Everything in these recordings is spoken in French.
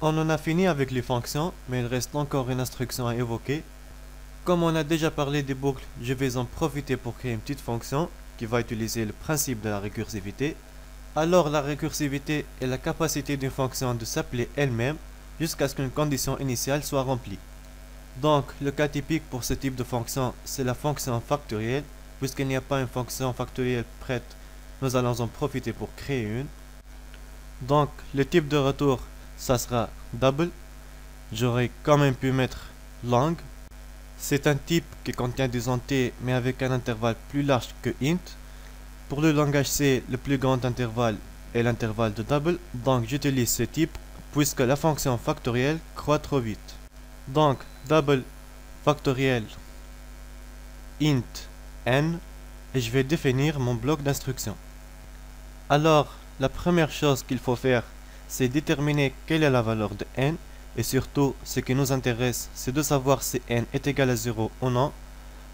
On en a fini avec les fonctions, mais il reste encore une instruction à évoquer. Comme on a déjà parlé des boucles, je vais en profiter pour créer une petite fonction qui va utiliser le principe de la récursivité. Alors la récursivité est la capacité d'une fonction de s'appeler elle-même jusqu'à ce qu'une condition initiale soit remplie. Donc le cas typique pour ce type de fonction, c'est la fonction factorielle. Puisqu'il n'y a pas une fonction factorielle prête, nous allons en profiter pour créer une. Donc le type de retour, ça sera double. J'aurais quand même pu mettre long. C'est un type qui contient des entiers mais avec un intervalle plus large que int. Pour le langage C, le plus grand intervalle est l'intervalle de double, donc j'utilise ce type puisque la fonction factorielle croît trop vite. Donc double factoriel int n et je vais définir mon bloc d'instructions. Alors la première chose qu'il faut faire, c'est déterminer quelle est la valeur de n. Et surtout, ce qui nous intéresse, c'est de savoir si n est égal à 0 ou non.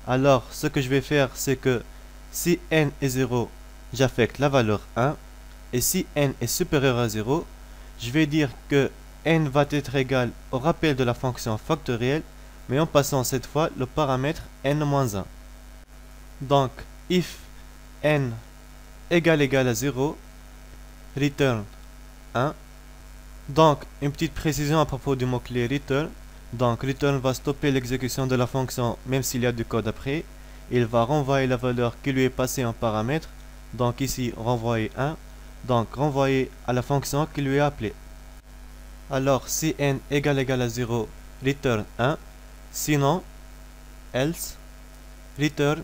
Alors, ce que je vais faire, c'est que si n est 0, j'affecte la valeur 1. Et si n est supérieur à 0, je vais dire que n va être égal au rappel de la fonction factorielle, mais en passant cette fois le paramètre n-1. Donc, if n égale à 0, return 1. Donc, une petite précision à propos du mot-clé return. Donc, return va stopper l'exécution de la fonction même s'il y a du code après. Il va renvoyer la valeur qui lui est passée en paramètre. Donc ici, renvoyer 1. Donc, renvoyer à la fonction qui lui est appelée. Alors, si n égale à 0, return 1. Sinon, else, return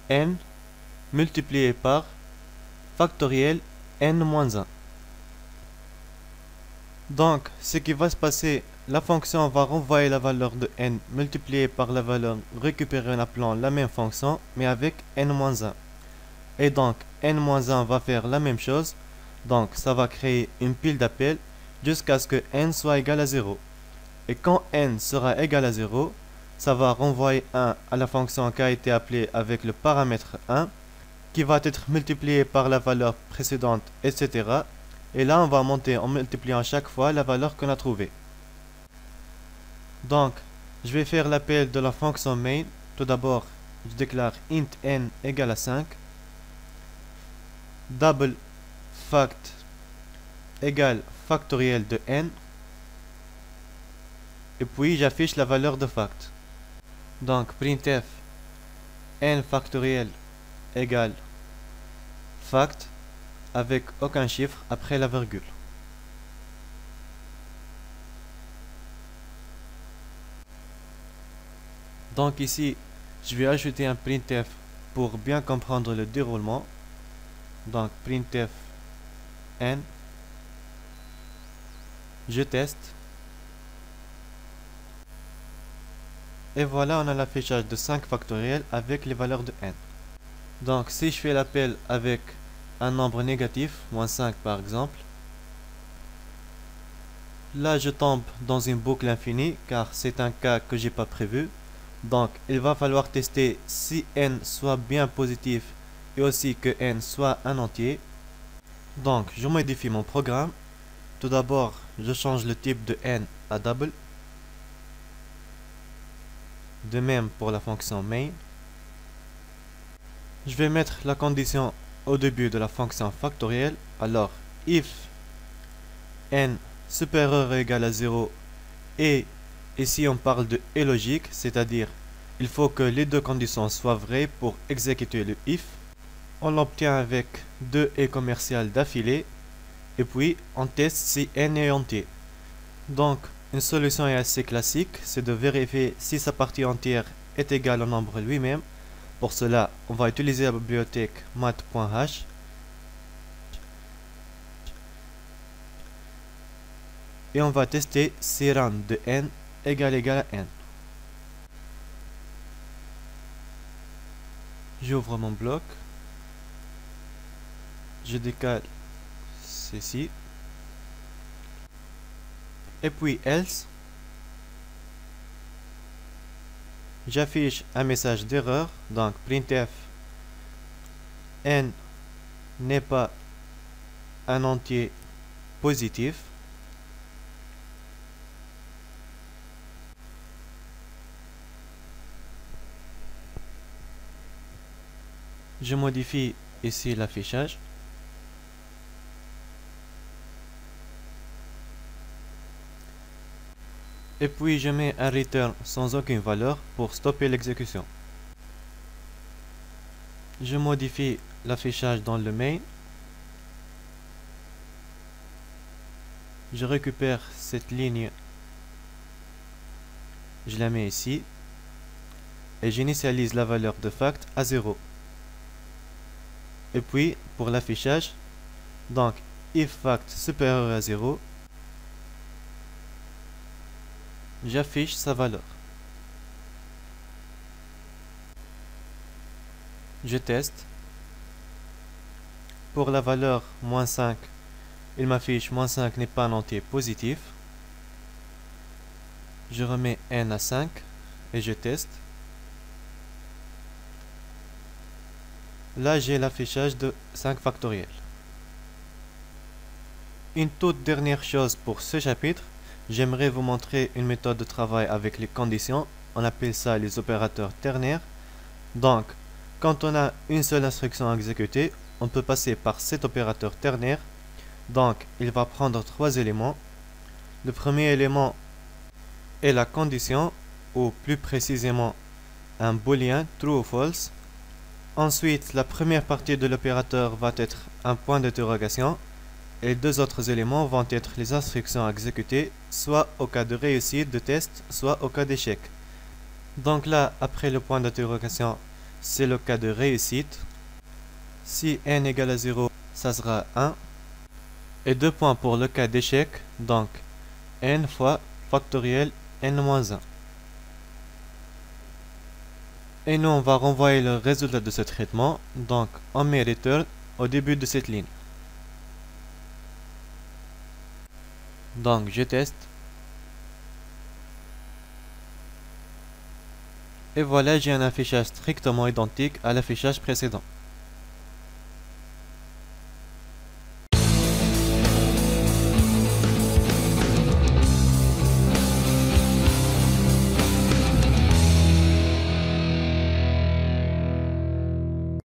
n multiplié par factoriel n-1. Donc, ce qui va se passer, la fonction va renvoyer la valeur de n multipliée par la valeur récupérée en appelant la même fonction, mais avec n-1. Et donc, n-1 va faire la même chose. Donc, ça va créer une pile d'appels jusqu'à ce que n soit égal à 0. Et quand n sera égal à 0, ça va renvoyer 1 à la fonction qui a été appelée avec le paramètre 1, qui va être multiplié par la valeur précédente, etc. Et là, on va monter en multipliant chaque fois la valeur qu'on a trouvée. Donc, je vais faire l'appel de la fonction main. Tout d'abord, je déclare int n égale à 5. Double fact égale factoriel de n. Et puis, j'affiche la valeur de fact. Donc, printf n factoriel égale fact avec aucun chiffre après la virgule. Donc ici, je vais ajouter un printf pour bien comprendre le déroulement. Donc printf n, je teste. Et voilà, on a l'affichage de 5 factoriel avec les valeurs de n. Donc si je fais l'appel avec un nombre négatif, -5 par exemple, là je tombe dans une boucle infinie car c'est un cas que j'ai pas prévu. Donc il va falloir tester si n soit bien positif et aussi que n soit un entier. Donc je modifie mon programme. Tout d'abord, je change le type de n à double. De même pour la fonction main. Je vais mettre la condition au début de la fonction factorielle. Alors, if n supérieur ou égal à 0 et ici on parle de et logique, c'est-à-dire il faut que les deux conditions soient vraies pour exécuter le if. On l'obtient avec deux et commerciales d'affilée et puis on teste si n est entier. Donc une solution est assez classique, c'est de vérifier si sa partie entière est égale au nombre lui-même. Pour cela, on va utiliser la bibliothèque math.h. Et on va tester si rand de n égale à n. J'ouvre mon bloc. Je décale ceci. Et puis else. J'affiche un message d'erreur. Donc printf n n'est pas un entier positif. Je modifie ici l'affichage. Et puis je mets un return sans aucune valeur pour stopper l'exécution. Je modifie l'affichage dans le main. Je récupère cette ligne. Je la mets ici. Et j'initialise la valeur de fact à 0. Et puis, pour l'affichage, donc if fact supérieur à 0, j'affiche sa valeur. Je teste. Pour la valeur moins 5, il m'affiche moins 5 n'est pas un entier positif. Je remets n à 5 et je teste. Là, j'ai l'affichage de 5 factoriel. Une toute dernière chose pour ce chapitre, j'aimerais vous montrer une méthode de travail avec les conditions. On appelle ça les opérateurs ternaires. Donc, quand on a une seule instruction à exécuter, on peut passer par cet opérateur ternaire. Donc, il va prendre 3 éléments. Le premier élément est la condition, ou plus précisément un booléen true ou false. Ensuite, la première partie de l'opérateur va être un point d'interrogation et les deux autres éléments vont être les instructions à exécuter, soit au cas de réussite de test, soit au cas d'échec. Donc là, après le point d'interrogation, c'est le cas de réussite. Si n égale à 0, ça sera 1. Et 2 points pour le cas d'échec, donc n fois factoriel n-1. Et nous, on va renvoyer le résultat de ce traitement, donc on met return au début de cette ligne. Donc je teste. Et voilà, j'ai un affichage strictement identique à l'affichage précédent.